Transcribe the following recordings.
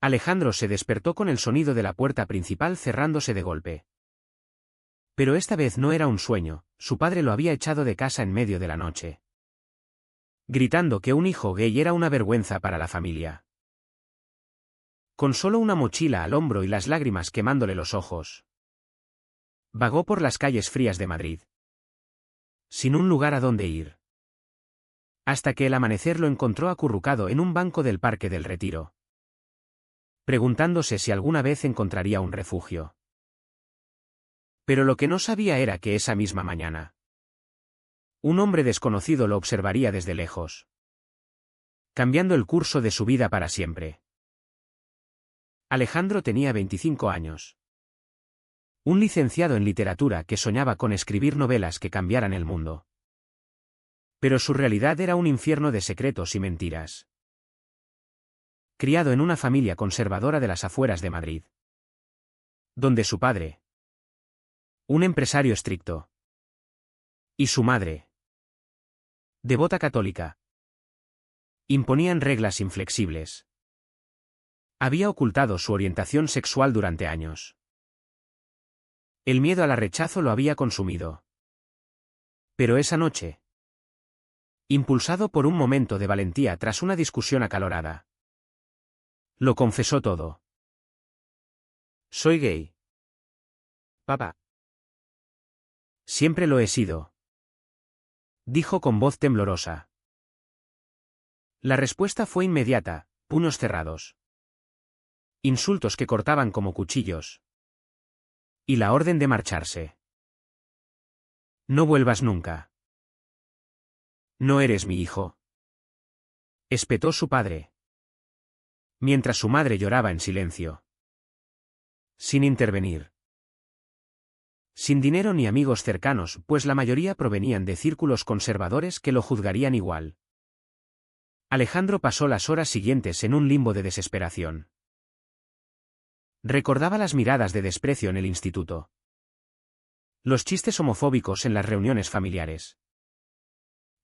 Alejandro se despertó con el sonido de la puerta principal cerrándose de golpe. Pero esta vez no era un sueño, su padre lo había echado de casa en medio de la noche, gritando que un hijo gay era una vergüenza para la familia. Con solo una mochila al hombro y las lágrimas quemándole los ojos, vagó por las calles frías de Madrid, sin un lugar a donde ir. Hasta que el amanecer lo encontró acurrucado en un banco del Parque del Retiro, preguntándose si alguna vez encontraría un refugio. Pero lo que no sabía era que esa misma mañana, un hombre desconocido lo observaría desde lejos, cambiando el curso de su vida para siempre. Alejandro tenía 25 años. Un licenciado en literatura que soñaba con escribir novelas que cambiaran el mundo. Pero su realidad era un infierno de secretos y mentiras. Criado en una familia conservadora de las afueras de Madrid, donde su padre, un empresario estricto, y su madre, devota católica, imponían reglas inflexibles. Había ocultado su orientación sexual durante años. El miedo al rechazo lo había consumido. Pero esa noche, impulsado por un momento de valentía tras una discusión acalorada, lo confesó todo. Soy gay, papá. Siempre lo he sido, dijo con voz temblorosa. La respuesta fue inmediata, puños cerrados, insultos que cortaban como cuchillos, y la orden de marcharse. No vuelvas nunca. No eres mi hijo, espetó su padre, mientras su madre lloraba en silencio, sin intervenir. Sin dinero ni amigos cercanos, pues la mayoría provenían de círculos conservadores que lo juzgarían igual. Alejandro pasó las horas siguientes en un limbo de desesperación. Recordaba las miradas de desprecio en el instituto, los chistes homofóbicos en las reuniones familiares,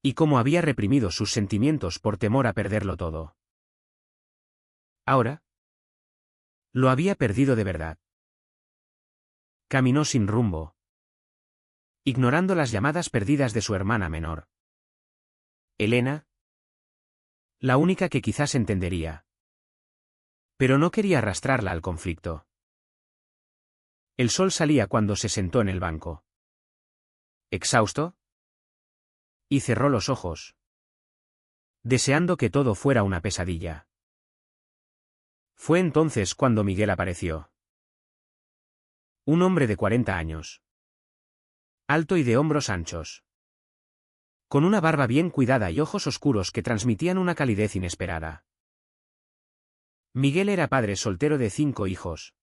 y cómo había reprimido sus sentimientos por temor a perderlo todo. Ahora, lo había perdido de verdad. Caminó sin rumbo, ignorando las llamadas perdidas de su hermana menor, Elena, la única que quizás entendería. Pero no quería arrastrarla al conflicto. El sol salía cuando se sentó en el banco, exhausto, y cerró los ojos, deseando que todo fuera una pesadilla. Fue entonces cuando Miguel apareció. Un hombre de 40 años. Alto y de hombros anchos. Con una barba bien cuidada y ojos oscuros que transmitían una calidez inesperada. Miguel era padre soltero de 5 hijos.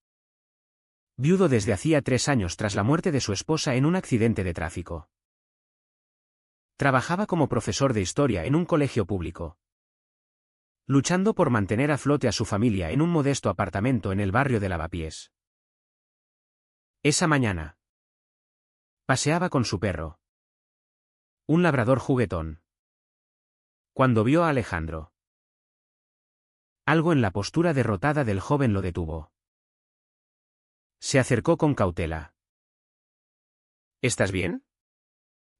Viudo desde hacía 3 años tras la muerte de su esposa en un accidente de tráfico. Trabajaba como profesor de historia en un colegio público, luchando por mantener a flote a su familia en un modesto apartamento en el barrio de Lavapiés. Esa mañana, paseaba con su perro, un labrador juguetón, cuando vio a Alejandro. Algo en la postura derrotada del joven lo detuvo. Se acercó con cautela. ¿Estás bien?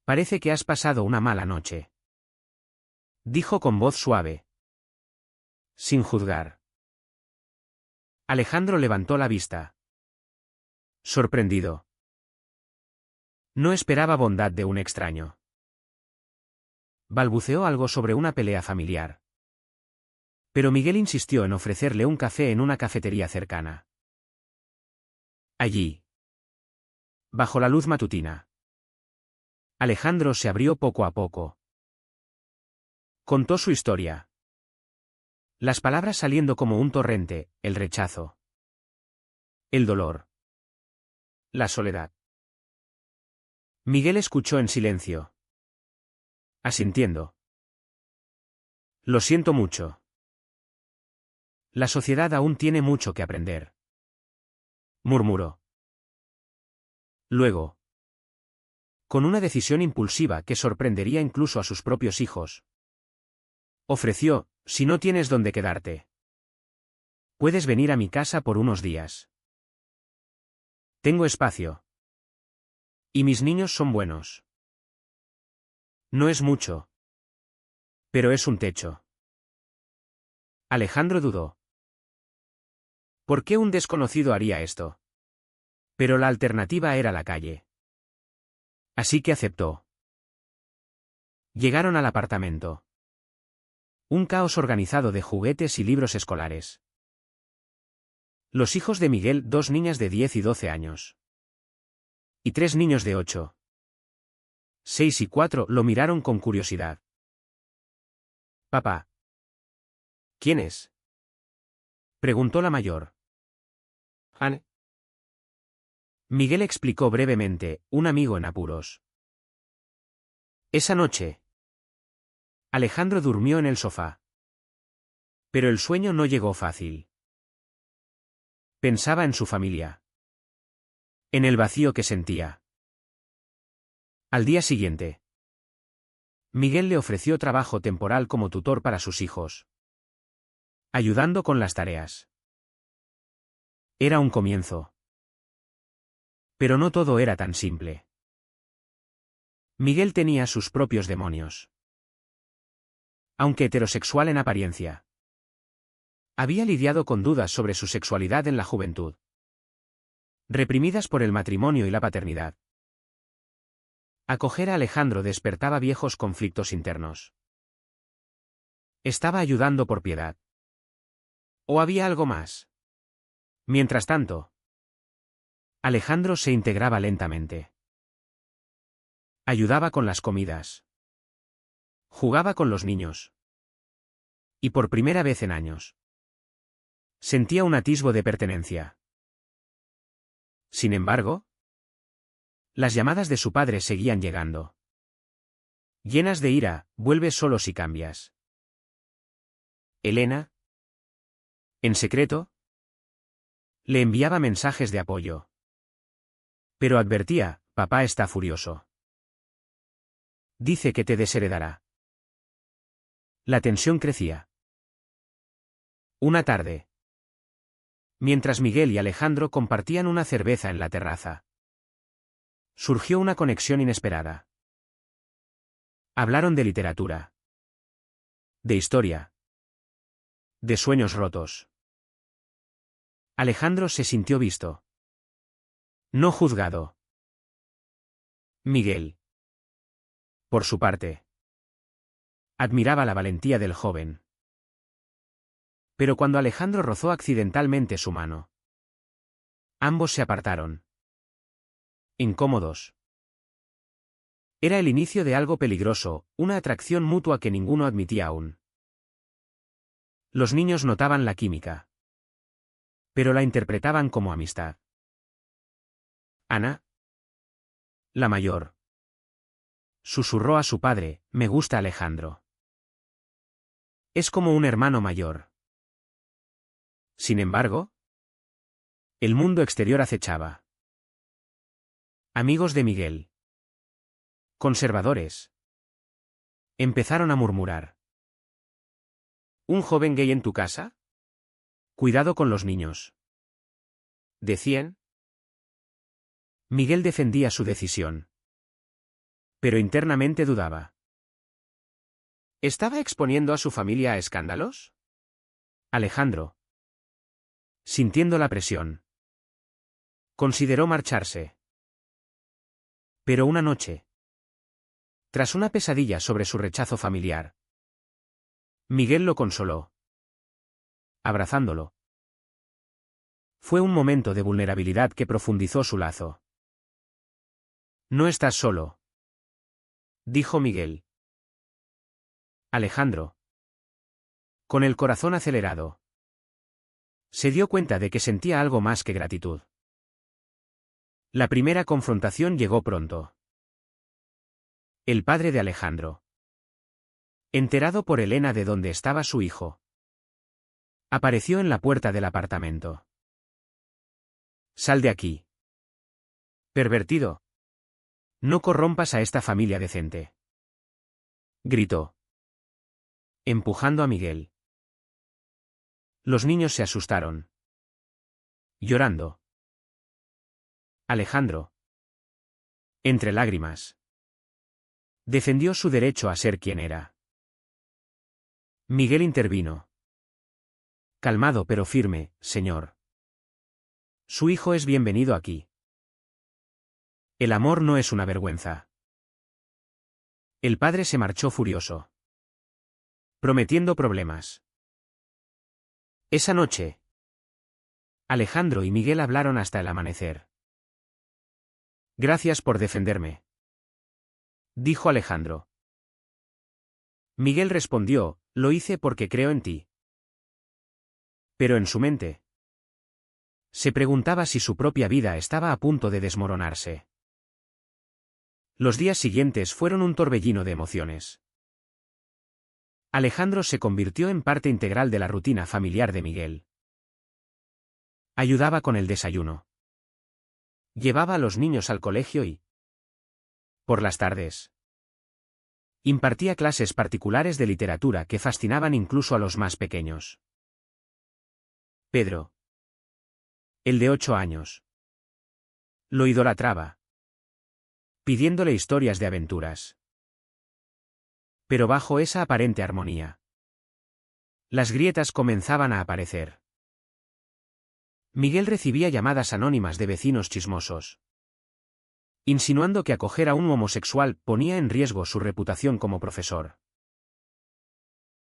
Parece que has pasado una mala noche, dijo con voz suave, sin juzgar. Alejandro levantó la vista, sorprendido. No esperaba bondad de un extraño. Balbuceó algo sobre una pelea familiar. Pero Miguel insistió en ofrecerle un café en una cafetería cercana. Allí, bajo la luz matutina, Alejandro se abrió poco a poco. Contó su historia. Las palabras saliendo como un torrente, el rechazo, el dolor, la soledad. Miguel escuchó en silencio, asintiendo. Lo siento mucho. La sociedad aún tiene mucho que aprender, murmuró. Luego, con una decisión impulsiva que sorprendería incluso a sus propios hijos, ofreció, si no tienes dónde quedarte, Puedes venir a mi casa por unos días. Tengo espacio. Y mis niños son buenos. No es mucho. Pero es un techo. Alejandro dudó. ¿Por qué un desconocido haría esto? Pero la alternativa era la calle. Así que aceptó. Llegaron al apartamento. Un caos organizado de juguetes y libros escolares. Los hijos de Miguel, 2 niñas de 10 y 12 años. Y 3 niños de 8, 6 y 4, lo miraron con curiosidad. Papá. ¿Quién es? Preguntó la mayor. Anne. Miguel explicó brevemente, un amigo en apuros. Esa noche, Alejandro durmió en el sofá. Pero el sueño no llegó fácil. Pensaba en su familia. En el vacío que sentía. Al día siguiente, Miguel le ofreció trabajo temporal como tutor para sus hijos, ayudando con las tareas. Era un comienzo. Pero no todo era tan simple. Miguel tenía sus propios demonios. Aunque heterosexual en apariencia, había lidiado con dudas sobre su sexualidad en la juventud, reprimidas por el matrimonio y la paternidad. Acoger a Alejandro despertaba viejos conflictos internos. ¿Estaba ayudando por piedad? ¿O había algo más? Mientras tanto, Alejandro se integraba lentamente. Ayudaba con las comidas. Jugaba con los niños. Y por primera vez en años, sentía un atisbo de pertenencia. Sin embargo, las llamadas de su padre seguían llegando. Llenas de ira, vuelve solo si cambias. Elena, en secreto, le enviaba mensajes de apoyo. Pero advertía, papá está furioso. Dice que te desheredará. La tensión crecía. Una tarde, mientras Miguel y Alejandro compartían una cerveza en la terraza, surgió una conexión inesperada. Hablaron de literatura, de historia, de sueños rotos. Alejandro se sintió visto, no juzgado. Miguel, por su parte, admiraba la valentía del joven. Pero cuando Alejandro rozó accidentalmente su mano, ambos se apartaron. Incómodos. Era el inicio de algo peligroso, una atracción mutua que ninguno admitía aún. Los niños notaban la química, pero la interpretaban como amistad. Ana, la mayor, susurró a su padre, me gusta Alejandro. Es como un hermano mayor. Sin embargo, el mundo exterior acechaba. Amigos de Miguel, conservadores, empezaron a murmurar. ¿Un joven gay en tu casa? Cuidado con los niños. ¿Decían? Miguel defendía su decisión. Pero internamente dudaba. ¿Estaba exponiendo a su familia a escándalos? Alejandro, sintiendo la presión, consideró marcharse. Pero una noche, tras una pesadilla sobre su rechazo familiar, Miguel lo consoló, abrazándolo. Fue un momento de vulnerabilidad que profundizó su lazo. No estás solo, dijo Miguel. Alejandro, con el corazón acelerado, se dio cuenta de que sentía algo más que gratitud. La primera confrontación llegó pronto. El padre de Alejandro, enterado por Elena de dónde estaba su hijo, apareció en la puerta del apartamento. Sal de aquí. Pervertido. No corrompas a esta familia decente. Gritó, empujando a Miguel. Los niños se asustaron. Llorando. Alejandro. Entre lágrimas. Defendió su derecho a ser quien era. Miguel intervino. Calmado pero firme, señor. Su hijo es bienvenido aquí. El amor no es una vergüenza. El padre se marchó furioso, prometiendo problemas. Esa noche, Alejandro y Miguel hablaron hasta el amanecer. Gracias por defenderme, dijo Alejandro. Miguel respondió, lo hice porque creo en ti. Pero en su mente, se preguntaba si su propia vida estaba a punto de desmoronarse. Los días siguientes fueron un torbellino de emociones. Alejandro se convirtió en parte integral de la rutina familiar de Miguel. Ayudaba con el desayuno. Llevaba a los niños al colegio y, por las tardes, impartía clases particulares de literatura que fascinaban incluso a los más pequeños. Pedro, el de 8 años, lo idolatraba, pidiéndole historias de aventuras. Pero bajo esa aparente armonía, las grietas comenzaban a aparecer. Miguel recibía llamadas anónimas de vecinos chismosos, insinuando que acoger a un homosexual ponía en riesgo su reputación como profesor.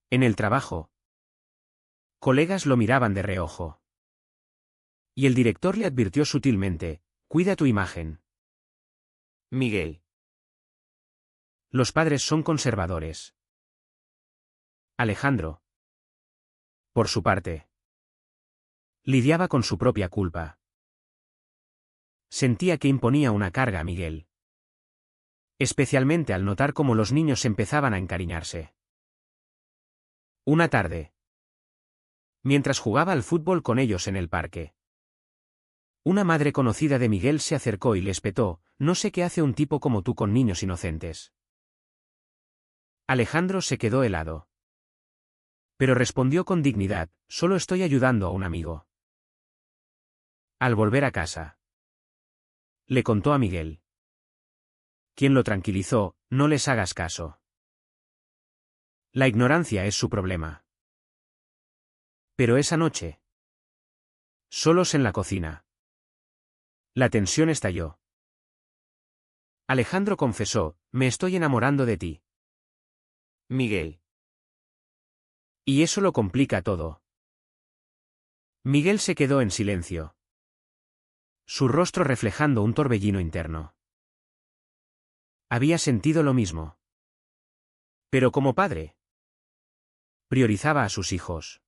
En el trabajo, colegas lo miraban de reojo. Y el director le advirtió sutilmente, cuida tu imagen, Miguel. Los padres son conservadores. Alejandro, por su parte, lidiaba con su propia culpa. Sentía que imponía una carga a Miguel, especialmente al notar cómo los niños empezaban a encariñarse. Una tarde, mientras jugaba al fútbol con ellos en el parque, una madre conocida de Miguel se acercó y le espetó, no sé qué hace un tipo como tú con niños inocentes. Alejandro se quedó helado. Pero respondió con dignidad, solo estoy ayudando a un amigo. Al volver a casa, le contó a Miguel, quien lo tranquilizó, no les hagas caso. La ignorancia es su problema. Pero esa noche, solos en la cocina, la tensión estalló. Alejandro confesó, me estoy enamorando de ti, Miguel. Y eso lo complica todo. Miguel se quedó en silencio, su rostro reflejando un torbellino interno. Había sentido lo mismo. Pero como padre, priorizaba a sus hijos.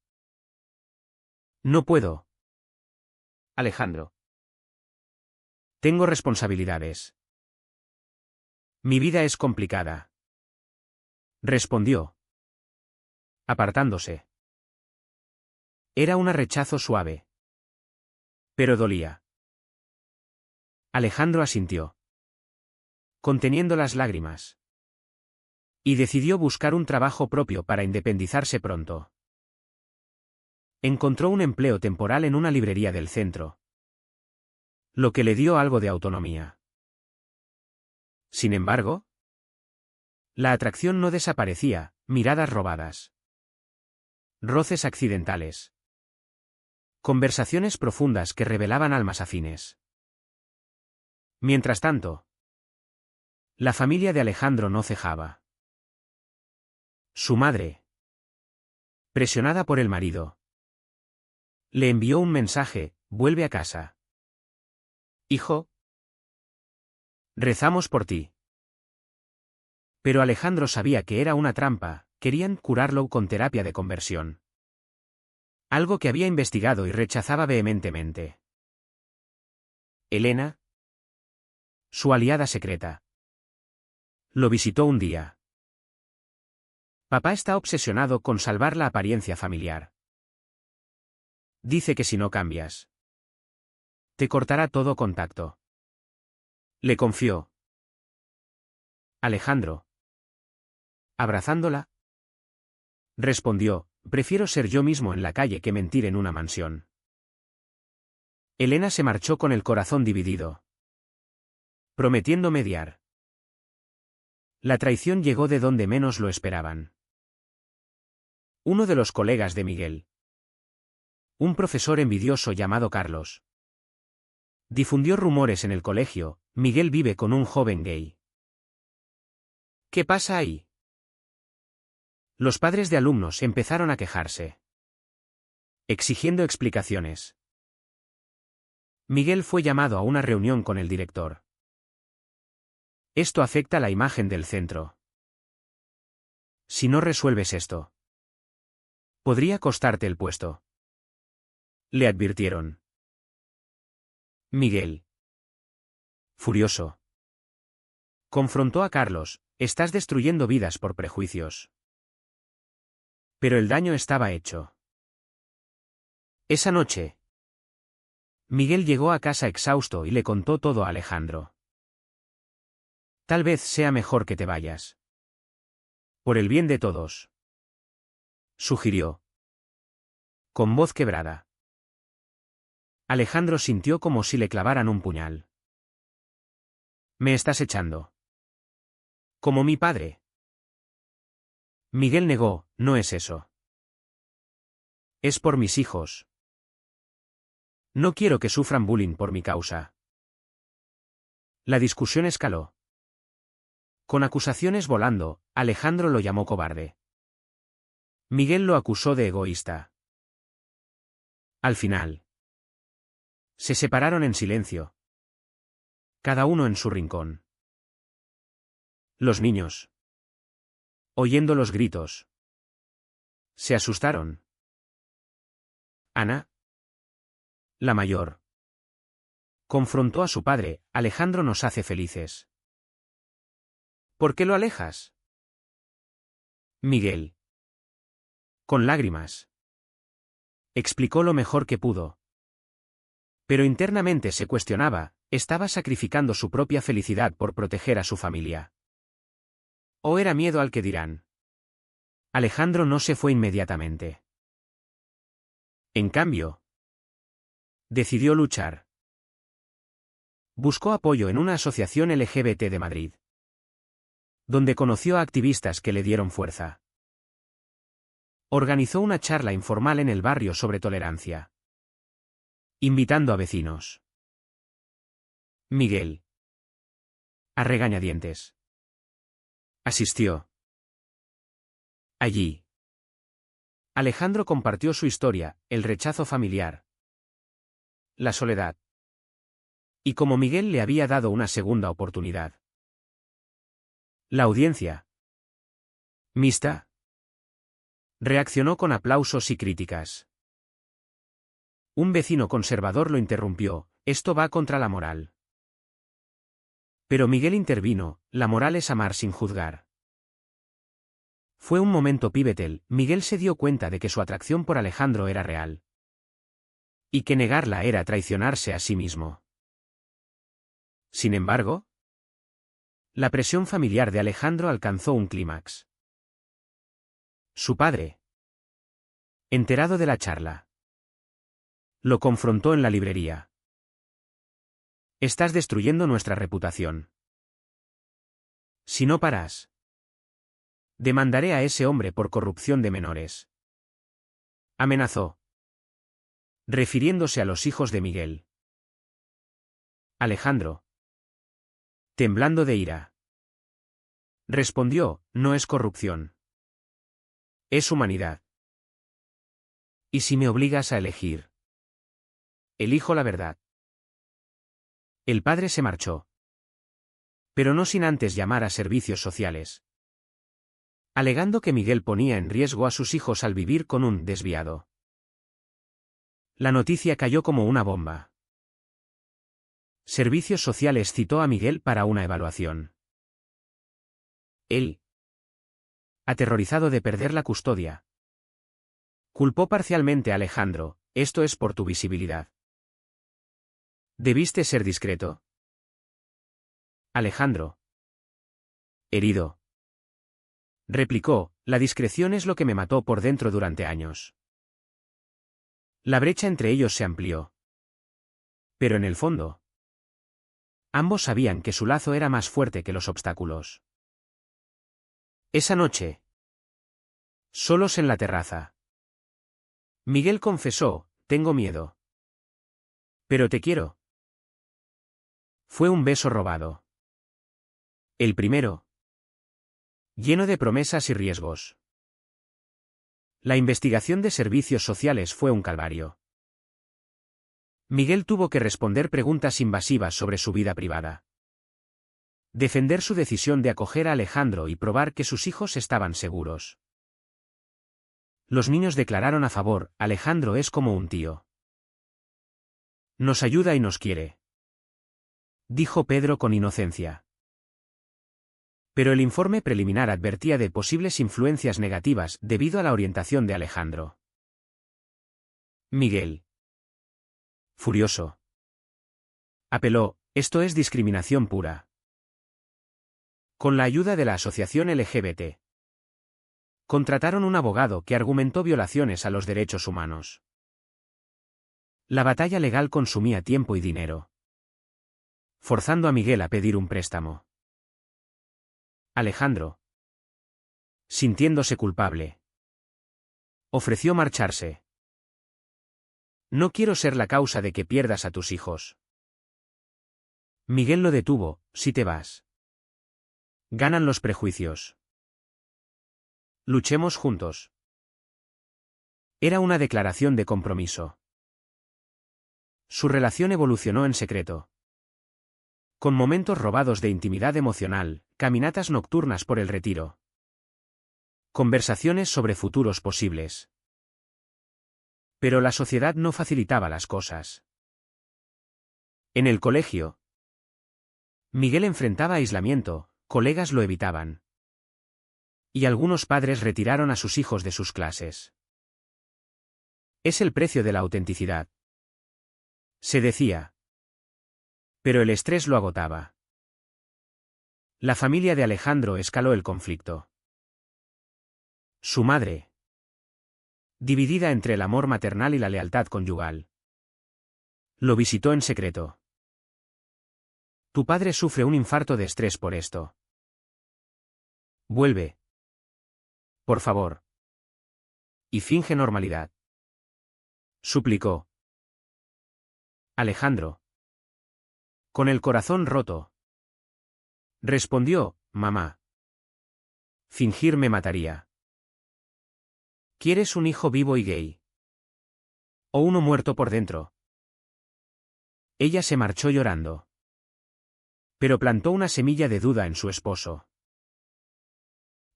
No puedo, Alejandro. Tengo responsabilidades. Mi vida es complicada, respondió, apartándose. Era un rechazo suave, pero dolía. Alejandro asintió, conteniendo las lágrimas, y decidió buscar un trabajo propio para independizarse pronto. Encontró un empleo temporal en una librería del centro, lo que le dio algo de autonomía. Sin embargo, la atracción no desaparecía, miradas robadas, roces accidentales, conversaciones profundas que revelaban almas afines. Mientras tanto, la familia de Alejandro no cejaba. Su madre, presionada por el marido, le envió un mensaje, vuelve a casa. Hijo, rezamos por ti. Pero Alejandro sabía que era una trampa, querían curarlo con terapia de conversión. Algo que había investigado y rechazaba vehementemente. Elena, su aliada secreta, lo visitó un día. Papá está obsesionado con salvar la apariencia familiar. Dice que si no cambias, te cortará todo contacto. Le confió. Alejandro, abrazándola, respondió, prefiero ser yo mismo en la calle que mentir en una mansión. Elena se marchó con el corazón dividido, prometiendo mediar. La traición llegó de donde menos lo esperaban. Uno de los colegas de Miguel, un profesor envidioso llamado Carlos, difundió rumores en el colegio: Miguel vive con un joven gay. ¿Qué pasa ahí? Los padres de alumnos empezaron a quejarse, exigiendo explicaciones. Miguel fue llamado a una reunión con el director. Esto afecta la imagen del centro. Si no resuelves esto, podría costarte el puesto, le advirtieron. Miguel, furioso, confrontó a Carlos: estás destruyendo vidas por prejuicios. Pero el daño estaba hecho. Esa noche, Miguel llegó a casa exhausto y le contó todo a Alejandro. Tal vez sea mejor que te vayas. Por el bien de todos, sugirió, con voz quebrada. Alejandro sintió como si le clavaran un puñal. ¿Me estás echando? Como mi padre. Miguel negó: no es eso. Es por mis hijos. No quiero que sufran bullying por mi causa. La discusión escaló. Con acusaciones volando, Alejandro lo llamó cobarde. Miguel lo acusó de egoísta. Al final, se separaron en silencio, cada uno en su rincón. Los niños, oyendo los gritos, se asustaron. Ana, la mayor, confrontó a su padre: Alejandro nos hace felices. ¿Por qué lo alejas? Miguel, con lágrimas, explicó lo mejor que pudo. Pero internamente se cuestionaba: ¿estaba sacrificando su propia felicidad por proteger a su familia? ¿O era miedo al que dirán? Alejandro no se fue inmediatamente. En cambio, decidió luchar. Buscó apoyo en una asociación LGBT de Madrid, donde conoció a activistas que le dieron fuerza. Organizó una charla informal en el barrio sobre tolerancia, invitando a vecinos. Miguel, a regañadientes, asistió. Allí, Alejandro compartió su historia: el rechazo familiar, la soledad, y cómo Miguel le había dado una segunda oportunidad. La audiencia, mixta, reaccionó con aplausos y críticas. Un vecino conservador lo interrumpió: esto va contra la moral. Pero Miguel intervino: la moral es amar sin juzgar. Fue un momento pivotal: Miguel se dio cuenta de que su atracción por Alejandro era real, y que negarla era traicionarse a sí mismo. Sin embargo, la presión familiar de Alejandro alcanzó un clímax. Su padre, enterado de la charla, lo confrontó en la librería. Estás destruyendo nuestra reputación. Si no paras, demandaré a ese hombre por corrupción de menores. Amenazó, refiriéndose a los hijos de Miguel. Alejandro, temblando de ira, respondió: no es corrupción. Es humanidad. ¿Y si me obligas a elegir? Elijo la verdad. El padre se marchó, pero no sin antes llamar a servicios sociales, alegando que Miguel ponía en riesgo a sus hijos al vivir con un desviado. La noticia cayó como una bomba. Servicios sociales citó a Miguel para una evaluación. Él, aterrorizado de perder la custodia, culpó parcialmente a Alejandro: esto es por tu visibilidad. Debiste ser discreto. Alejandro, herido, replicó, la discreción es lo que me mató por dentro durante años. La brecha entre ellos se amplió. Pero en el fondo, ambos sabían que su lazo era más fuerte que los obstáculos. Esa noche, solos en la terraza, Miguel confesó, tengo miedo. Pero te quiero. Fue un beso robado. El primero, lleno de promesas y riesgos. La investigación de servicios sociales fue un calvario. Miguel tuvo que responder preguntas invasivas sobre su vida privada. Defender su decisión de acoger a Alejandro y probar que sus hijos estaban seguros. Los niños declararon a favor, Alejandro es como un tío. Nos ayuda y nos quiere. Dijo Pedro con inocencia. Pero el informe preliminar advertía de posibles influencias negativas debido a la orientación de Alejandro. Miguel, furioso, apeló, esto es discriminación pura. Con la ayuda de la asociación LGBT, contrataron un abogado que argumentó violaciones a los derechos humanos. La batalla legal consumía tiempo y dinero, forzando a Miguel a pedir un préstamo. Alejandro, sintiéndose culpable, ofreció marcharse. No quiero ser la causa de que pierdas a tus hijos. Miguel lo detuvo, si te vas. Ganan los prejuicios. Luchemos juntos. Era una declaración de compromiso. Su relación evolucionó en secreto. Con momentos robados de intimidad emocional, caminatas nocturnas por el retiro. Conversaciones sobre futuros posibles. Pero la sociedad no facilitaba las cosas. En el colegio, Miguel enfrentaba aislamiento, colegas lo evitaban. Y algunos padres retiraron a sus hijos de sus clases. Es el precio de la autenticidad, se decía. Pero el estrés lo agotaba. La familia de Alejandro escaló el conflicto. Su madre, dividida entre el amor maternal y la lealtad conyugal, lo visitó en secreto. Tu padre sufre un infarto de estrés por esto. Vuelve. Por favor. Y finge normalidad. Suplicó. Alejandro, con el corazón roto, respondió, mamá. Fingir me mataría. ¿Quieres un hijo vivo y gay? ¿O uno muerto por dentro? Ella se marchó llorando. Pero plantó una semilla de duda en su esposo.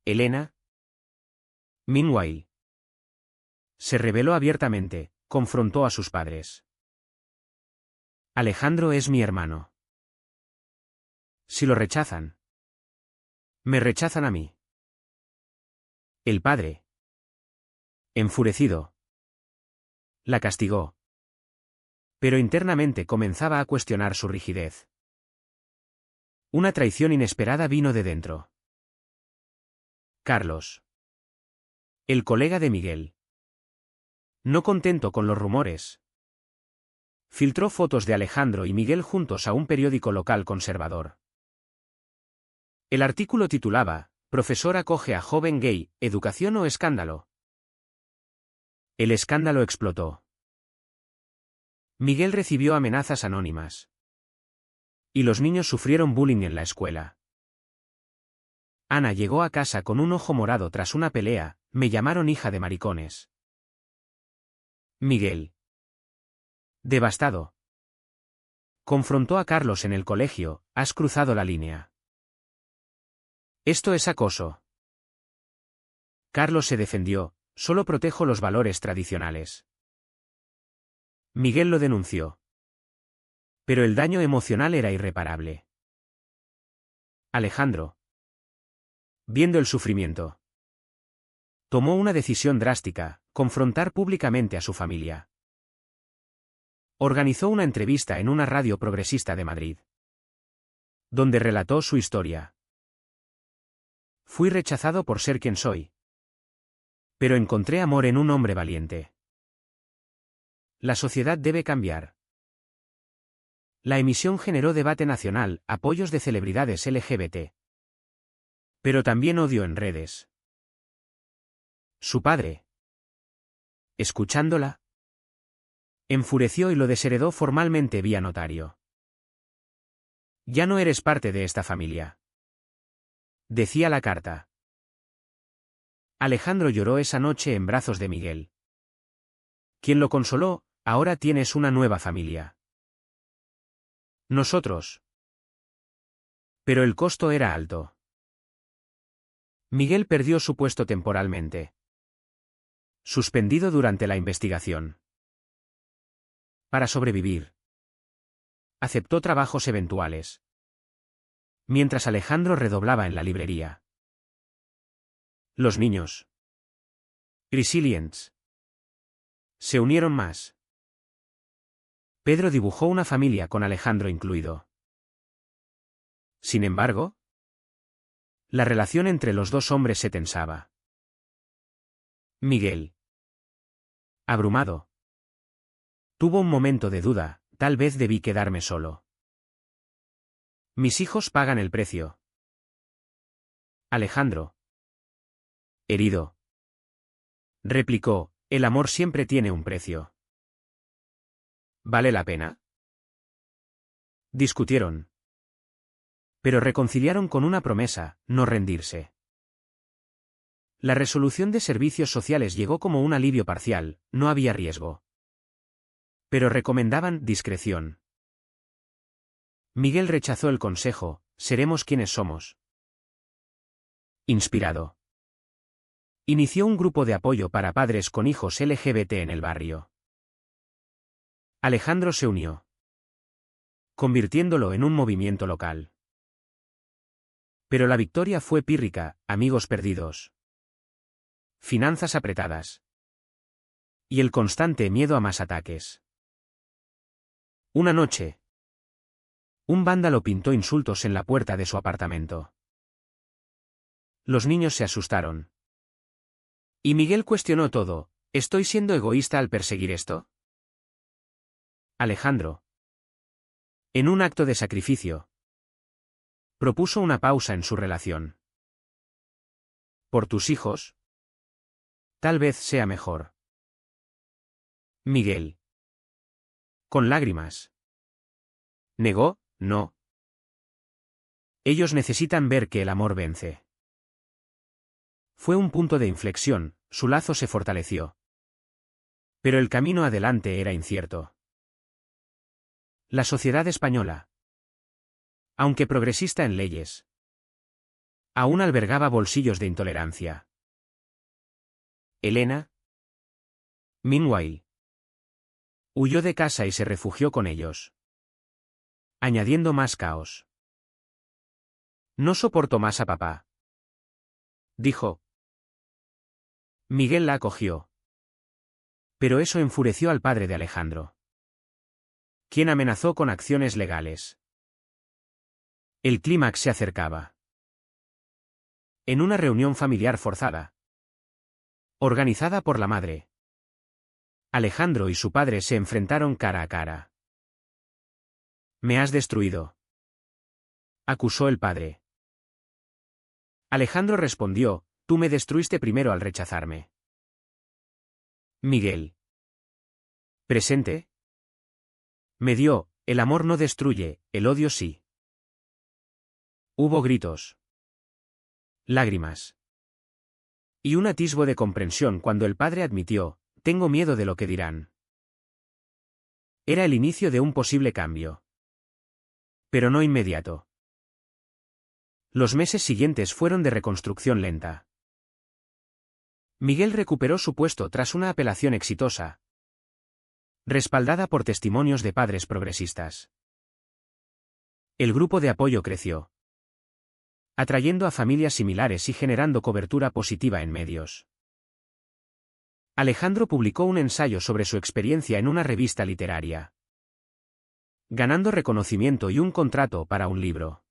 Elena, meanwhile, se rebeló abiertamente, confrontó a sus padres. Alejandro es mi hermano. Si lo rechazan, me rechazan a mí. El padre, enfurecido, la castigó. Pero internamente comenzaba a cuestionar su rigidez. Una traición inesperada vino de dentro. Carlos, el colega de Miguel, no contento con los rumores, filtró fotos de Alejandro y Miguel juntos a un periódico local conservador. El artículo titulaba, Profesor acoge a joven gay, ¿educación o escándalo? El escándalo explotó. Miguel recibió amenazas anónimas. Y los niños sufrieron bullying en la escuela. Ana llegó a casa con un ojo morado tras una pelea, me llamaron hija de maricones. Miguel, devastado, confrontó a Carlos en el colegio, has cruzado la línea. Esto es acoso. Carlos se defendió, solo protejo los valores tradicionales. Miguel lo denunció. Pero el daño emocional era irreparable. Alejandro, viendo el sufrimiento, tomó una decisión drástica, confrontar públicamente a su familia. Organizó una entrevista en una radio progresista de Madrid, donde relató su historia. Fui rechazado por ser quien soy. Pero encontré amor en un hombre valiente. La sociedad debe cambiar. La emisión generó debate nacional, apoyos de celebridades LGBT. Pero también odio en redes. Su padre, escuchándola, enfureció y lo desheredó formalmente vía notario. Ya no eres parte de esta familia, decía la carta. Alejandro lloró esa noche en brazos de Miguel, quien lo consoló. Ahora tienes una nueva familia. Nosotros. Pero el costo era alto. Miguel perdió su puesto temporalmente, suspendido durante la investigación. Para sobrevivir, aceptó trabajos eventuales, mientras Alejandro redoblaba en la librería. Los niños Grisiliens se unieron más. Pedro dibujó una familia con Alejandro incluido. Sin embargo, la relación entre los dos hombres se tensaba. Miguel, abrumado, tuvo un momento de duda. Tal vez debí quedarme solo. Mis hijos pagan el precio. Alejandro, herido, replicó, el amor siempre tiene un precio. ¿Vale la pena? Discutieron. Pero reconciliaron con una promesa: no rendirse. La resolución de servicios sociales llegó como un alivio parcial, no había riesgo. Pero recomendaban discreción. Miguel rechazó el consejo: seremos quienes somos. Inspirado, inició un grupo de apoyo para padres con hijos LGBT en el barrio. Alejandro se unió, convirtiéndolo en un movimiento local. Pero la victoria fue pírrica: amigos perdidos, finanzas apretadas y el constante miedo a más ataques. Una noche, un vándalo pintó insultos en la puerta de su apartamento. Los niños se asustaron. Y Miguel cuestionó todo: ¿estoy siendo egoísta al perseguir esto? Alejandro, en un acto de sacrificio, propuso una pausa en su relación. ¿Por tus hijos? Tal vez sea mejor. Miguel, con lágrimas, negó: no. Ellos necesitan ver que el amor vence. Fue un punto de inflexión, su lazo se fortaleció. Pero el camino adelante era incierto. La sociedad española, aunque progresista en leyes, aún albergaba bolsillos de intolerancia. Elena, meanwhile, huyó de casa y se refugió con ellos, añadiendo más caos. No soporto más a papá, dijo. Miguel la acogió. Pero eso enfureció al padre de Alejandro, quien amenazó con acciones legales. El clímax se acercaba. En una reunión familiar forzada, organizada por la madre, Alejandro y su padre se enfrentaron cara a cara. «Me has destruido», acusó el padre. Alejandro respondió: «Tú me destruiste primero al rechazarme». Miguel, presente, medió: «El amor no destruye, el odio sí». Hubo gritos, lágrimas y un atisbo de comprensión cuando el padre admitió: «Tengo miedo de lo que dirán». Era el inicio de un posible cambio, pero no inmediato. Los meses siguientes fueron de reconstrucción lenta. Miguel recuperó su puesto tras una apelación exitosa, respaldada por testimonios de padres progresistas. El grupo de apoyo creció, atrayendo a familias similares y generando cobertura positiva en medios. Alejandro publicó un ensayo sobre su experiencia en una revista literaria, ganando reconocimiento y un contrato para un libro.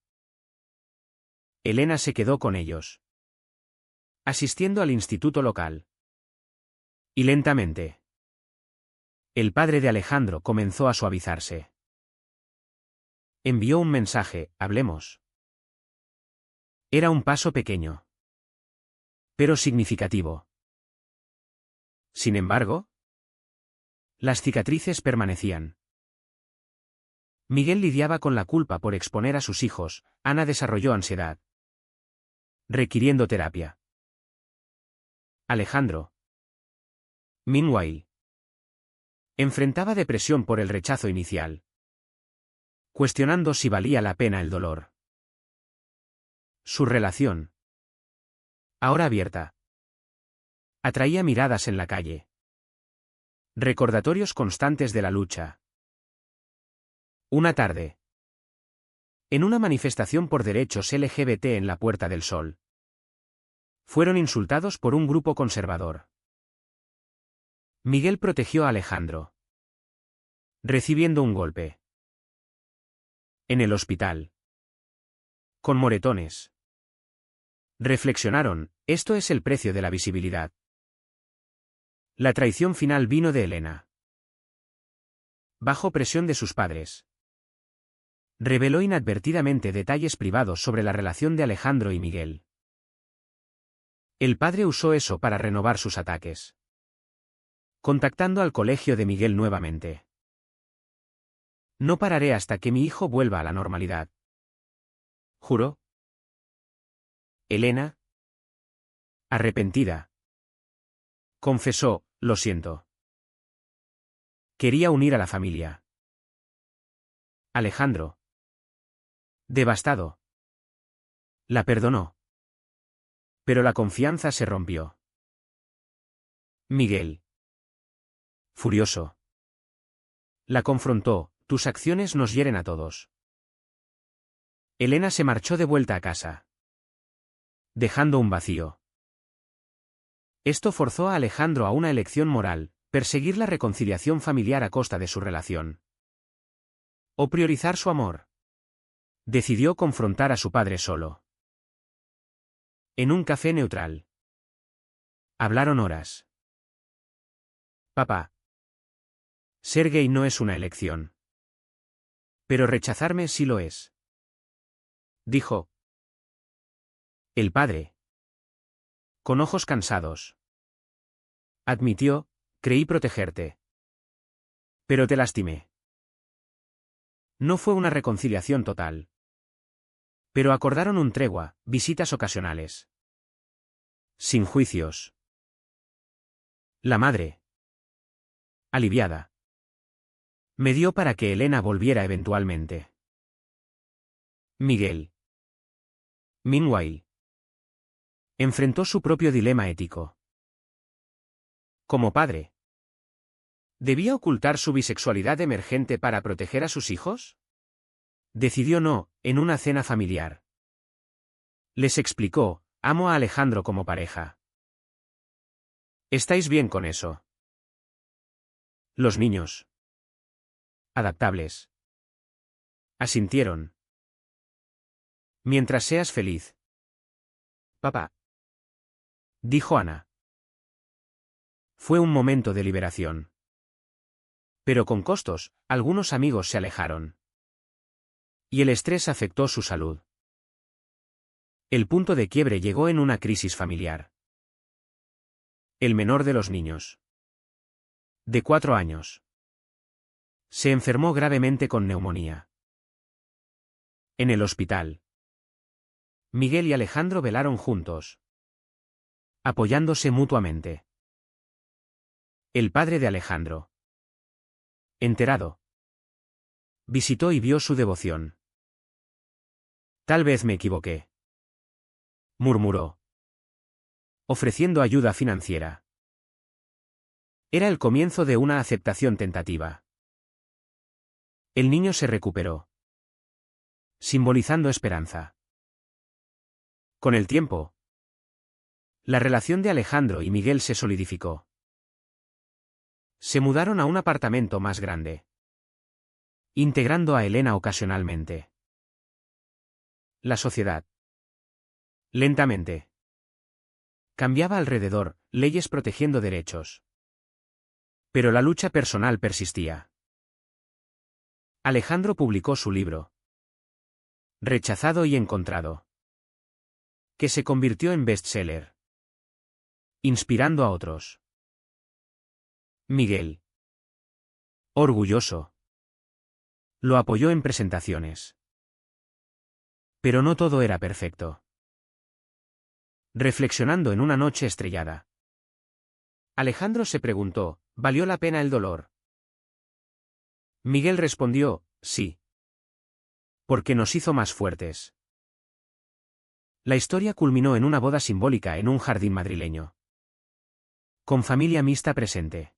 Elena se quedó con ellos. asistiendo al instituto local. Y lentamente, el padre de Alejandro comenzó a suavizarse. Envió un mensaje: hablemos. Era un paso pequeño, pero significativo. Sin embargo, las cicatrices permanecían. Miguel lidiaba con la culpa por exponer a sus hijos. Ana desarrolló ansiedad, requiriendo terapia. Alejandro, meanwhile, enfrentaba depresión por el rechazo inicial, cuestionando si valía la pena el dolor. Su relación, ahora abierta, atraía miradas en la calle. Recordatorios constantes de la lucha. Una tarde, en una manifestación por derechos LGBT en la Puerta del Sol, fueron insultados por un grupo conservador. Miguel protegió a Alejandro, recibiendo un golpe. En el hospital, con moretones, reflexionaron: esto es el precio de la visibilidad. La traición final vino de Elena. Bajo presión de sus padres, reveló inadvertidamente detalles privados sobre la relación de Alejandro y Miguel. El padre usó eso para renovar sus ataques, contactando al colegio de Miguel nuevamente. No pararé hasta que mi hijo vuelva a la normalidad, juró. Elena, arrepentida, confesó: lo siento. Quería unir a la familia. Alejandro, devastado, la perdonó. Pero la confianza se rompió. Miguel, furioso, la confrontó: tus acciones nos hieren a todos. Elena se marchó de vuelta a casa, dejando un vacío. Esto forzó a Alejandro a una elección moral: perseguir la reconciliación familiar a costa de su relación, o priorizar su amor. Decidió confrontar a su padre solo. En un café neutral. Hablaron horas. Papá, ser gay no es una elección. Pero rechazarme sí lo es, dijo. El padre, con ojos cansados, admitió: creí protegerte, pero te lastimé. No fue una reconciliación total, pero acordaron un tregua: visitas ocasionales, sin juicios. La madre, aliviada, me dio para que Elena volviera eventualmente. Miguel, meanwhile, enfrentó su propio dilema ético. Como padre, ¿debía ocultar su bisexualidad emergente para proteger a sus hijos? Decidió no. En una cena familiar, les explicó: amo a Alejandro como pareja. ¿Estáis bien con eso? Los niños, adaptables, asintieron. Mientras seas feliz, papá, dijo Ana. Fue un momento de liberación. Pero con costos: algunos amigos se alejaron. Y el estrés afectó su salud. El punto de quiebre llegó en una crisis familiar. El menor de los niños, de 4 años, se enfermó gravemente con neumonía. En el hospital, Miguel y Alejandro velaron juntos, apoyándose mutuamente. El padre de Alejandro, enterado, visitó y vio su devoción. Tal vez me equivoqué, murmuró, ofreciendo ayuda financiera. Era el comienzo de una aceptación tentativa. El niño se recuperó, simbolizando esperanza. Con el tiempo, la relación de Alejandro y Miguel se solidificó. Se mudaron a un apartamento más grande, integrando a Elena ocasionalmente. La sociedad, lentamente, Cambiaba alrededor, leyes protegiendo derechos. Pero la lucha personal persistía. Alejandro publicó su libro, Rechazado y encontrado, que se convirtió en bestseller, inspirando a otros. Miguel, orgulloso, lo apoyó en presentaciones. Pero no todo era perfecto. Reflexionando en una noche estrellada, Alejandro se preguntó, ¿valió la pena el dolor? Miguel respondió, sí. Porque nos hizo más fuertes. La historia culminó en una boda simbólica en un jardín madrileño, con familia mixta presente.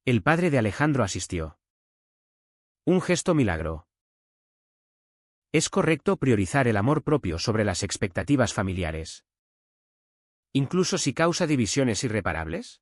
El padre de Alejandro asistió. Un gesto milagro. ¿Es correcto priorizar el amor propio sobre las expectativas familiares, incluso si causa divisiones irreparables?